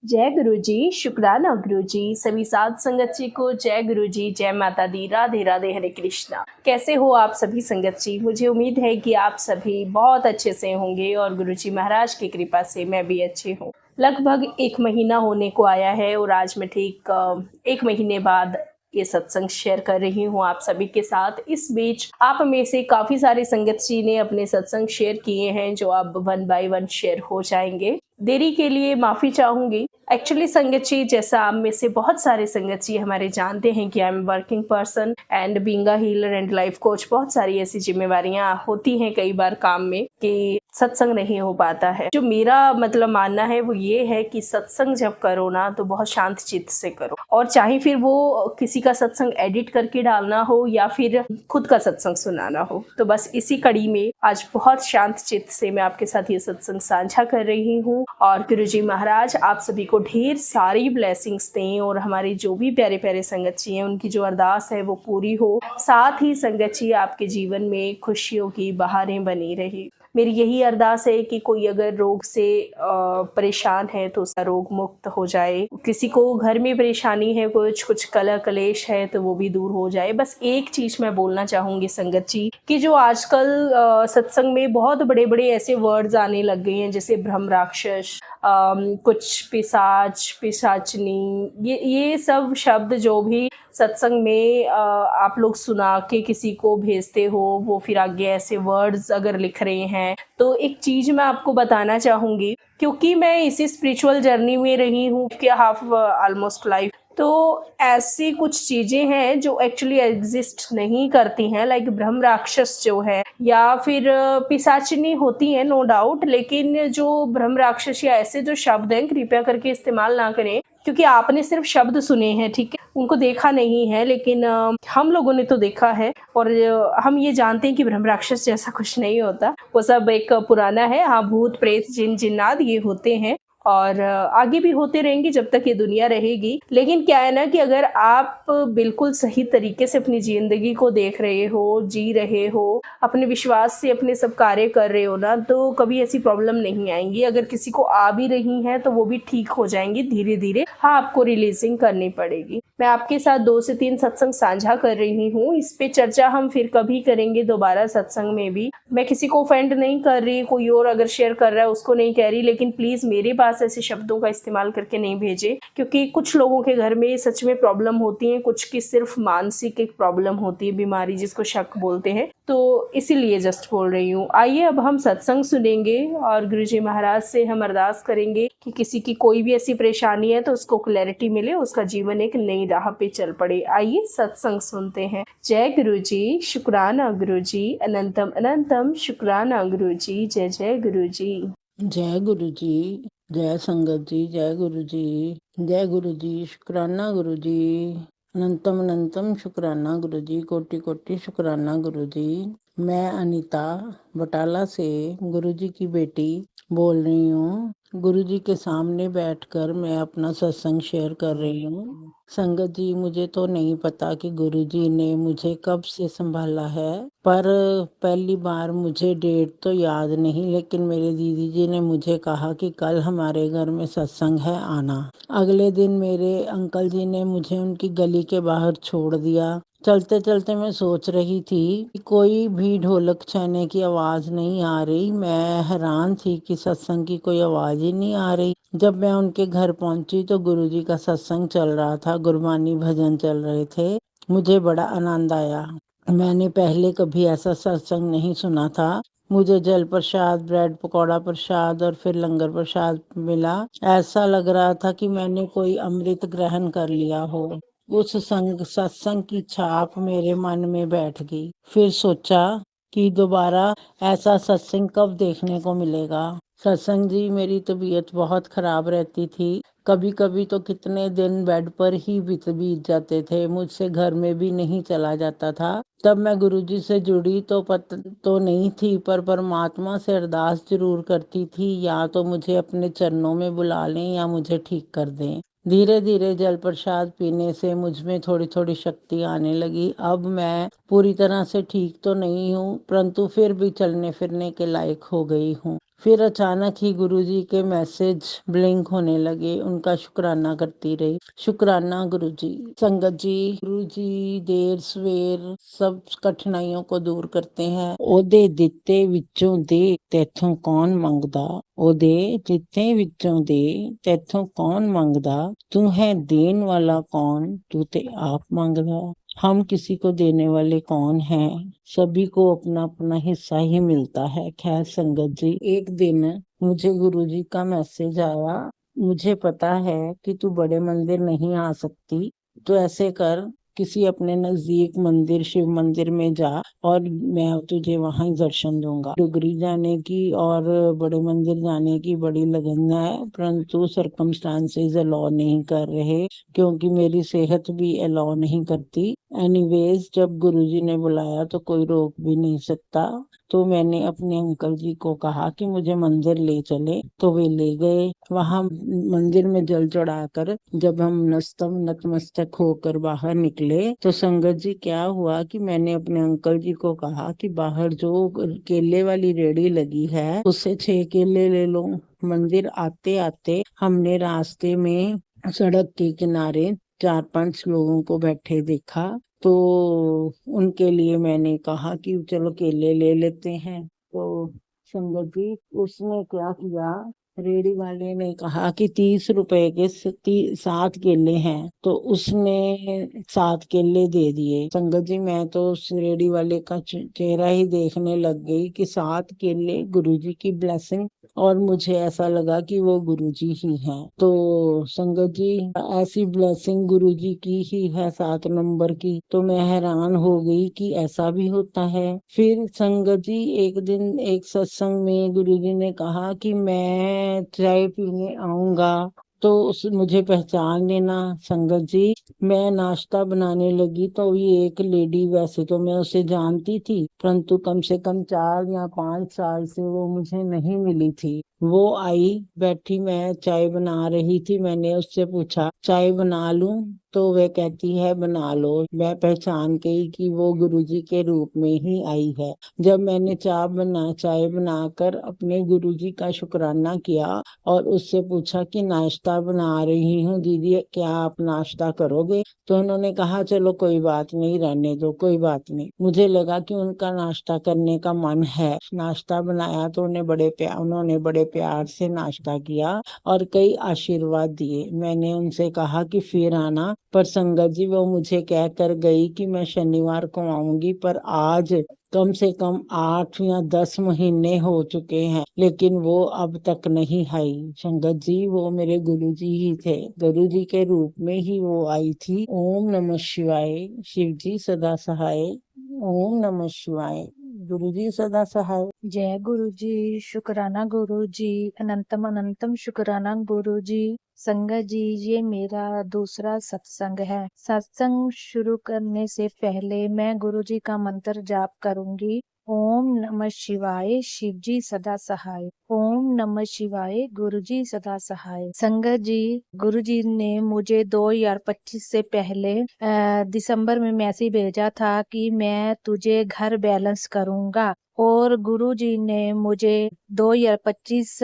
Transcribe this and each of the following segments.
जय गुरु जी, शुक्राना गुरु जी, सभी साध संगत जी को जय गुरु जी, जय माता दी, राधे राधे, हरे कृष्णा। कैसे हो आप सभी संगत जी? मुझे उम्मीद है कि आप सभी बहुत अच्छे से होंगे और गुरु जी महाराज की कृपा से मैं भी अच्छी हूँ। लगभग 1 महीना होने को आया है और आज मैं ठीक 1 महीने बाद ये सत्संग शेयर कर रही हूँ आप सभी के साथ। इस बीच आप में से काफ़ी सारे संगत जी ने अपने सत्संग शेयर किए हैं जो अब 1 बाय 1 शेयर हो जाएँगे। देरी के लिए माफ़ी चाहूँगी। एक्चुअली संगत जी, जैसा आप में से बहुत सारे संगत जी हमारे जानते हैं कि I am working person and being a healer and life coach, बहुत सारी ऐसी जिम्मेवारियां होती हैं कई बार काम में कि सत्संग नहीं हो पाता है। जो मेरा मतलब मानना है वो ये है कि सत्संग जब करो ना तो बहुत शांत चित्त से करो, और चाहे फिर वो किसी का सत्संग एडिट करके डालना हो या फिर खुद का सत्संग सुनाना हो। तो बस इसी कड़ी में आज बहुत शांत चित्त से मैं आपके साथ ये सत्संग साझा कर रही हूँ और गुरु जी महाराज आप सभी को ढेर सारी ब्लेसिंग्स दें और हमारे जो भी प्यारे प्यारे संगत जी हैं उनकी जो अरदास है वो पूरी हो। साथ ही संगत जी आपके जीवन में खुशियों की बहारें बनी रही। मेरी यही अरदास है कि कोई अगर रोग से परेशान है तो उसका रोग मुक्त हो जाए, किसी को घर में परेशानी है, कुछ कलह कलेश है तो वो भी दूर हो जाए। बस एक चीज मैं बोलना चाहूंगी संगत जी कि जो आजकल सत्संग में बहुत बड़े बड़े ऐसे वर्ड्स आने लग गए हैं जैसे ब्रह्म राक्षस, कुछ पिशाच पिशाचनी, ये सब शब्द जो भी सत्संग में आप लोग सुना के किसी को भेजते हो, वो फिर आगे ऐसे वर्ड्स अगर लिख रहे हैं तो एक चीज मैं आपको बताना चाहूंगी, क्योंकि मैं इसी स्पिरिचुअल जर्नी में रही हूँ कि हाफ ऑलमोस्ट लाइफ, तो ऐसी कुछ चीजें हैं जो एक्चुअली एग्जिस्ट नहीं करती हैं, लाइक ब्रह्म राक्षस जो है या फिर पिशाचिनी होती है नो डाउट, लेकिन जो ब्रह्म राक्षस या ऐसे जो शब्द हैं कृपया करके इस्तेमाल ना करें, क्योंकि आपने सिर्फ शब्द सुने हैं, ठीक है, उनको देखा नहीं है, लेकिन हम लोगों ने तो देखा है और हम ये जानते हैं कि ब्रह्म राक्षस जैसा कुछ नहीं होता। वो सब एक पुराना है। हाँ, भूत प्रेत जिन जिन्नात ये होते हैं और आगे भी होते रहेंगे जब तक ये दुनिया रहेगी। लेकिन क्या है ना कि अगर आप बिल्कुल सही तरीके से अपनी जिंदगी को देख रहे हो, जी रहे हो, अपने विश्वास से अपने सब कार्य कर रहे हो ना, तो कभी ऐसी प्रॉब्लम नहीं आएंगी। अगर किसी को आ भी रही है तो वो भी ठीक हो जाएंगी धीरे धीरे। हाँ, आपको रिलीजिंग करनी पड़ेगी। मैं आपके साथ 2 से 3 सत्संग साझा कर रही हूँ। इस पे चर्चा हम फिर कभी करेंगे दोबारा सत्संग में भी। मैं किसी को ऑफेंड नहीं कर रही, कोई और अगर शेयर कर रहा है उसको नहीं कह रही, लेकिन प्लीज मेरे पास ऐसे शब्दों का इस्तेमाल करके नहीं भेजे, क्योंकि कुछ लोगों के घर में सच में प्रॉब्लम होती है, कुछ की सिर्फ मानसिक एक प्रॉब्लम होती है, बीमारी जिसको शक बोलते हैं, तो इसीलिए जस्ट बोल रही हूँ। आइए अब हम सत्संग सुनेंगे और गुरु जी महाराज से हम अरदास करेंगे कि किसी की कोई भी ऐसी परेशानी है तो उसको क्लैरिटी मिले, उसका जीवन एक नई राह पे चल पड़े। आइए सत्संग सुनते हैं। जय गुरु जी, शुक्राना गुरु जी, अनंतम अनंतम शुक्राना गुरु जी, जय जय गुरु जी। जय गुरु जी, जय संगत जी, जय गुरु जी, जय गुरु जी, शुक्राना गुरु जी, अनंतम अनंतम शुक्राना गुरु जी, कोटि कोटि शुक्राना गुरु जी। मैं अनीता बटाला से गुरु जी की बेटी बोल रही हूँ। गुरु जी के सामने बैठकर मैं अपना सत्संग शेयर कर रही हूँ। संगत जी, मुझे तो नहीं पता कि गुरु जी ने मुझे कब से संभाला है, पर पहली बार मुझे डेट तो याद नहीं, लेकिन मेरे दीदी जी ने मुझे कहा कि कल हमारे घर में सत्संग है, आना। अगले दिन मेरे अंकल जी ने मुझे उनकी गली के बाहर छोड़ दिया। चलते चलते मैं सोच रही थी कि कोई भी ढोलक छाने की आवाज नहीं आ रही। मैं हैरान थी कि सत्संग की कोई आवाज ही नहीं आ रही। जब मैं उनके घर पहुंची तो गुरुजी का सत्संग चल रहा था, गुरबानी भजन चल रहे थे। मुझे बड़ा आनंद आया। मैंने पहले कभी ऐसा सत्संग नहीं सुना था। मुझे जल प्रसाद, ब्रेड पकौड़ा प्रसाद और फिर लंगर प्रसाद मिला। ऐसा लग रहा था कि मैंने कोई अमृत ग्रहण कर लिया हो। उस सत्संग की छाप मेरे मन में बैठ गई। फिर सोचा कि दोबारा ऐसा सत्संग कब देखने को मिलेगा। सत्संग जी, मेरी तबीयत बहुत खराब रहती थी। कभी कभी तो कितने दिन बेड पर ही बीत जाते थे। मुझसे घर में भी नहीं चला जाता था। तब मैं गुरुजी से जुड़ी तो तो नहीं थी, पर परमात्मा से अरदास जरूर करती थी, या तो मुझे अपने चरणों में बुला लें या मुझे ठीक कर दें। धीरे धीरे जल प्रसाद पीने से मुझ में थोड़ी थोड़ी शक्ति आने लगी। अब मैं पूरी तरह से ठीक तो नहीं हूँ, परंतु फिर भी चलने फिरने के लायक हो गई हूँ। फिर अचानक ही गुरुजी के मैसेज ब्लिंक होने लगे। उनका शुक्राना करती रही। शुक्राना गुरुजी। संगत जी, गुरुजी देर सवेर सब कठिनाइयों को दूर करते हैं। ओदे दिते विचों दे तैथों कौन मंगदा। ओदे दिते विचों दे तैथों कौन मंगदा। तू है देन वाला कौन, तू ते आप मंगदा। हम किसी को देने वाले कौन हैं, सभी को अपना अपना हिस्सा ही मिलता है। खैर संगत जी, एक दिन मुझे गुरुजी का मैसेज आया, मुझे पता है कि तू बड़े मंदिर नहीं आ सकती, तो ऐसे कर, किसी अपने नजदीक मंदिर, शिव मंदिर में जा और मैं तुझे वहां दर्शन दूंगा। डुगरी जाने की और बड़े मंदिर जाने की बड़ी लगन है, परंतु सर्कमस्टांसेस अलाउ नहीं कर रहे, क्योंकि मेरी सेहत भी अलाउ नहीं करती। एनीवेज, जब गुरुजी ने बुलाया तो कोई रोक भी नहीं सकता। तो मैंने अपने अंकल जी को कहा कि मुझे मंदिर ले चले, तो वे ले गए। वहां मंदिर में जल चढ़ाकर जब हम नतमस्तक होकर बाहर निकले, तो संगत जी क्या हुआ कि मैंने अपने अंकल जी को कहा कि बाहर जो केले वाली रेड़ी लगी है, उससे 6 केले ले लो। मंदिर आते आते हमने रास्ते में सड़क के किनारे 4-5 लोगों को बैठे देखा, तो उनके लिए मैंने कहा कि चलो केले ले लेते हैं। तो संगत जी, उसने क्या किया, रेडी वाले ने कहा कि 30 रुपए के 7 केले हैं, तो उसने 7 केले दे दिए। संगत जी, मैं तो उस रेडी वाले का चेहरा ही देखने लग गई कि 7 केले, गुरुजी की ब्लेसिंग, और मुझे ऐसा लगा कि वो गुरुजी ही हैं। तो संगत जी, ऐसी ब्लेसिंग गुरुजी की ही है 7 नंबर की, तो मैं हैरान हो गई कि ऐसा भी होता है। फिर संगत जी, एक दिन एक सत्संग में गुरुजी ने कहा कि मैं चाय पीने आऊंगा, तो उस मुझे पहचान लेना। संगत जी, मैं नाश्ता बनाने लगी तो ये एक लेडी, वैसे तो मैं उसे जानती थी, परंतु कम से कम 4 या 5 साल से वो मुझे नहीं मिली थी। वो आई, बैठी, मैं चाय बना रही थी, मैंने उससे पूछा चाय बना लूं, तो वह कहती है बना लो। मैं पहचान गई कि वो गुरुजी के रूप में ही आई है। जब मैंने चाय बनाकर अपने गुरुजी का शुक्राना किया और उससे पूछा कि नाश्ता बना रही हूँ दीदी, क्या आप नाश्ता करोगे, तो उन्होंने कहा चलो कोई बात नहीं, रहने दो, कोई बात नहीं। मुझे लगा कि उनका नाश्ता करने का मन है। नाश्ता बनाया तो उन्होंने बड़े प्यार से नाश्ता किया और कई आशीर्वाद दिए। मैंने उनसे कहा कि फिर आना, पर संगत जी, वो मुझे कह कर गई कि मैं शनिवार को आऊंगी, पर आज कम से कम 8 या 10 महीने हो चुके हैं, लेकिन वो अब तक नहीं आई। संगत जी, वो मेरे गुरुजी ही थे, गुरुजी के रूप में ही वो आई थी। ओम नमः शिवाय। शिव जी सदा सहाय। ओम नमः शिवाय। गुरुजी सदा सहाय। जय गुरु जी, शुक्राना गुरु जी, अनंतम अनंतम शुक्राना गुरु जी। संगत जी, ये मेरा दूसरा सत्संग है। सत्संग शुरू करने से पहले मैं गुरु जी का मंत्र जाप करूंगी। ओम नमः शिवाय, शिव जी सदा सहाय। ओम नमः शिवाय, गुरु जी सदा सहाय। संगत जी, गुरु जी ने मुझे 2025 से पहले दिसंबर में मैसेज भेजा था कि मैं तुझे घर बैलेंस करूंगा, और गुरुजी ने मुझे 2025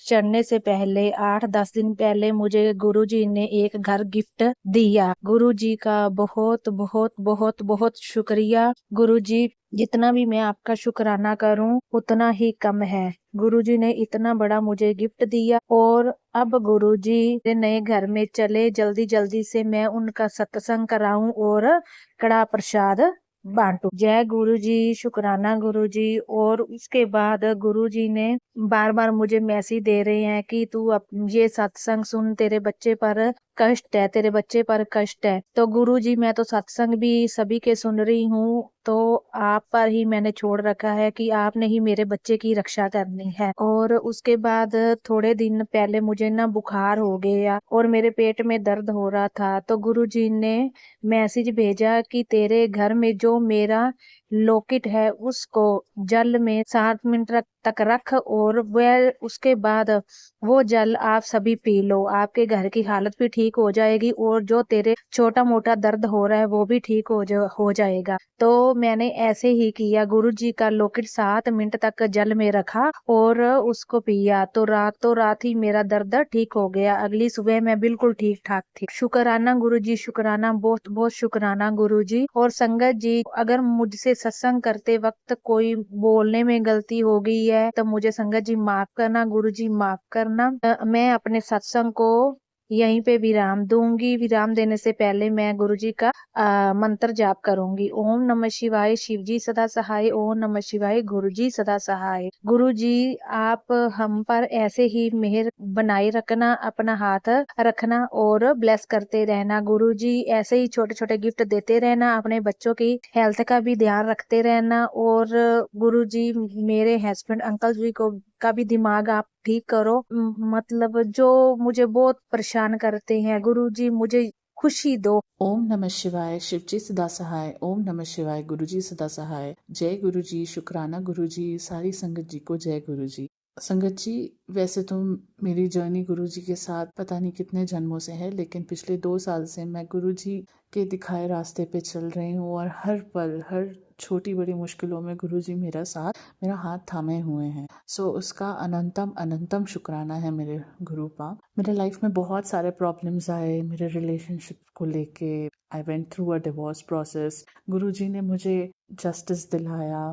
चढ़ने से पहले 8-10 दिन पहले मुझे गुरुजी ने एक घर गिफ्ट दिया। गुरुजी का बहुत बहुत बहुत बहुत शुक्रिया। गुरुजी, जितना भी मैं आपका शुक्राना करूं उतना ही कम है। गुरुजी ने इतना बड़ा मुझे गिफ्ट दिया, और अब गुरुजी नए घर में चले, जल्दी जल्दी से मैं उनका सत्संग कराऊं और कड़ा प्रसाद बांटू। जय गुरु जी, शुक्राना गुरु जी। और उसके बाद गुरु जी ने बार बार मुझे मैसेज दे रहे हैं कि तू अब ये सत्संग सुन, तेरे बच्चे पर कष्ट है, तेरे बच्चे पर कष्ट है। तो गुरु जी, मैं तो सत्संग भी सभी के सुन रही हूँ, तो आप पर ही मैंने छोड़ रखा है कि आपने ही मेरे बच्चे की रक्षा करनी है। और उसके बाद थोड़े दिन पहले मुझे ना बुखार हो गया और मेरे पेट में दर्द हो रहा था, तो गुरु जी ने मैसेज भेजा कि तेरे घर में जो मेरा लॉकेट है उसको जल में 7 मिनट तक रख और वह उसके बाद वो जल आप सभी पी लो। आपके घर की हालत भी ठीक हो जाएगी और जो तेरे छोटा मोटा दर्द हो रहा है वो भी ठीक हो जाएगा। तो मैंने ऐसे ही किया, गुरुजी का लॉकेट 7 मिनट तक जल में रखा और उसको पिया तो रातों रात ही मेरा दर्द ठीक हो गया। अगली सुबह मैं बिल्कुल ठीक ठाक थी। शुक्राना गुरुजी, शुक्राना, बहुत बहुत शुक्राना गुरुजी। और संगत जी, अगर मुझसे सत्संग करते वक्त कोई बोलने में गलती हो गई है तो मुझे संगत जी माफ करना, गुरुजी माफ करना। मैं अपने सत्संग को यहीं पे विराम दूंगी। विराम देने से पहले मैं गुरुजी का मंत्र जाप करूंगी। ओम नमः शिवाय, शिवजी सदा सहाय। ओम नमः शिवाय, गुरुजी सदा सहाय। गुरुजी आप हम पर ऐसे ही मेहर बनाए रखना, अपना हाथ रखना और ब्लेस करते रहना। गुरुजी ऐसे ही छोटे छोटे गिफ्ट देते रहना, अपने बच्चों की हेल्थ का भी ध्यान रखते रहना। और गुरुजी मेरे हस्बैंड अंकल जी को का भी दिमाग आप ठीक करो। मतलब जो मुझे बहुत परेशान करते हैं, गुरुजी मुझे खुशी दो। ओम नमः शिवाय, शिवजी सदा सहाय। ओम नमः शिवाय, गुरुजी सदा सहाय। जय गुरुजी, शुक्राना गुरुजी, सारी संगत जी को जय गुरुजी। संगत जी, वैसे तो मेरी जर्नी गुरुजी के साथ पता नहीं कितने जन्मों से है, लेकिन पिछले 2 साल से मैं गुरुजी के दिखाए रास्ते पे चल रही हूँ और हर पल, हर छोटी बड़ी मुश्किलों में गुरुजी मेरा हाथ थामे हुए हैं। सो उसका अनंतम अनंतम शुक्राना है मेरे गुरु का। मेरे लाइफ में बहुत सारे प्रॉब्लम्स आए मेरे रिलेशनशिप को लेके। I went through a divorce process. Guruji ने मुझे जस्टिस दिलाया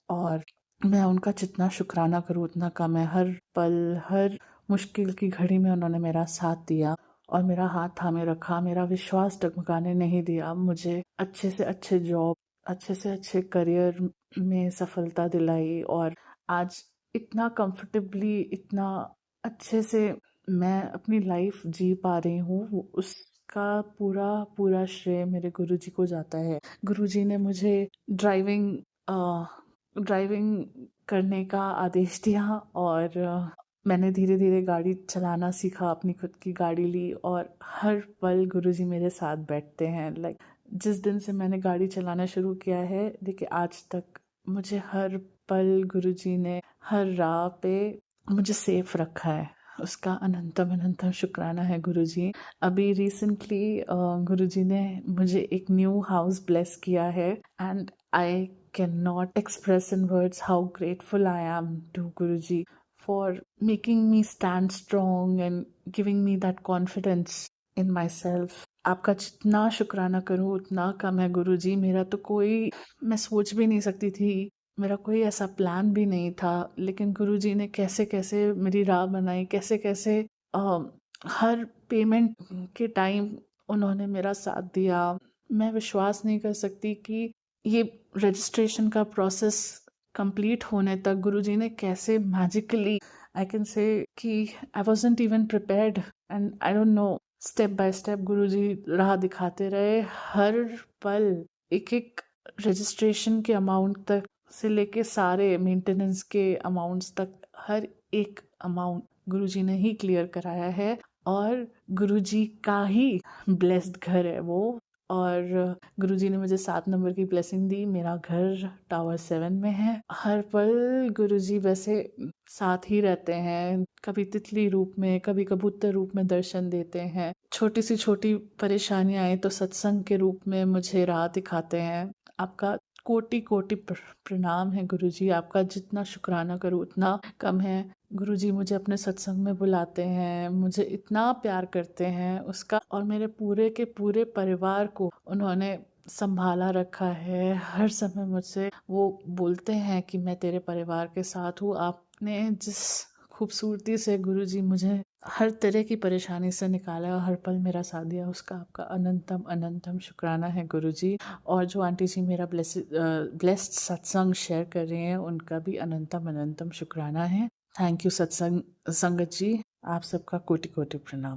और मैं उनका जितना शुक्राना करूँ उतना कम है। हर पल, हर मुश्किल की घड़ी में उन्होंने मेरा साथ दिया और मेरा हाथ थामे रखा, मेरा विश्वास डगमगाने नहीं दिया, मुझे अच्छे से अच्छे जॉब, अच्छे से अच्छे करियर में सफलता दिलाई और आज इतना कंफर्टेबली, इतना अच्छे से मैं अपनी लाइफ जी पा रही हूँ। उसका पूरा पूरा श्रेय मेरे गुरुजी को जाता है। गुरुजी ने मुझे ड्राइविंग करने का आदेश दिया और मैंने धीरे धीरे गाड़ी चलाना सीखा, अपनी खुद की गाड़ी ली और हर पल गुरुजी मेरे साथ बैठते हैं। लाइक जिस दिन से मैंने गाड़ी चलाना शुरू किया है, देखिए आज तक मुझे हर पल गुरुजी ने हर राह पे मुझे सेफ रखा है। उसका अनंतम अनंतम शुक्राना है गुरुजी। अभी रिसेंटली गुरुजी ने मुझे एक न्यू हाउस ब्लेस किया है and I cannot express in words how grateful I am to Guruji for making me stand strong and giving me that confidence in myself. आपका जितना शुक्राना करूँ उतना कम है गुरुजी। मैं सोच भी नहीं सकती थी, मेरा कोई ऐसा प्लान भी नहीं था, लेकिन गुरुजी ने कैसे कैसे मेरी राह बनाई, कैसे कैसे हर पेमेंट के टाइम उन्होंने मेरा साथ दिया। मैं विश्वास नहीं कर सकती कि ये रजिस्ट्रेशन का प्रोसेस कंप्लीट होने तक गुरुजी ने कैसे मैजिकली, आई कैन से कि I wasn't even prepared and I don't know, step by step Guruji राह दिखाते रहे। हर पल एक एक रजिस्ट्रेशन के अमाउंट तक से लेके सारे मेंटेनेंस के अमाउंट्स तक हर एक अमाउंट गुरुजी ने ही क्लियर कराया है और गुरुजी का ही ब्लेस्ड घर है वो। और गुरुजी ने मुझे 7 नंबर की ब्लेसिंग दी। मेरा घर टावर 7 में है। हर पल गुरुजी वैसे साथ ही रहते हैं, कभी तितली रूप में, कभी कबूतर रूप में दर्शन देते हैं। छोटी सी छोटी परेशानियां आए तो सत्संग के रूप में मुझे राह दिखाते हैं। आपका कोटि कोटि प्रणाम है गुरुजी। आपका जितना शुक्राना करूँ उतना कम है। गुरुजी मुझे अपने सत्संग में बुलाते हैं, मुझे इतना प्यार करते हैं उसका, और मेरे पूरे के पूरे परिवार को उन्होंने संभाला रखा है। हर समय मुझसे वो बोलते हैं कि मैं तेरे परिवार के साथ हूँ। आपने जिस खूबसूरती से गुरुजी मुझे हर तरह की परेशानी से निकाला और हर पल मेरा साथ दिया, उसका आपका अनंतम अनंतम शुक्राना है गुरुजी। और जो आंटी जी मेरा ब्लेस्ड सत्संग शेयर कर रही हैं, उनका भी अनंतम अनंतम शुक्राना है। थैंक यू सत्संग संगत जी, आप सबका कोटि कोटि प्रणाम।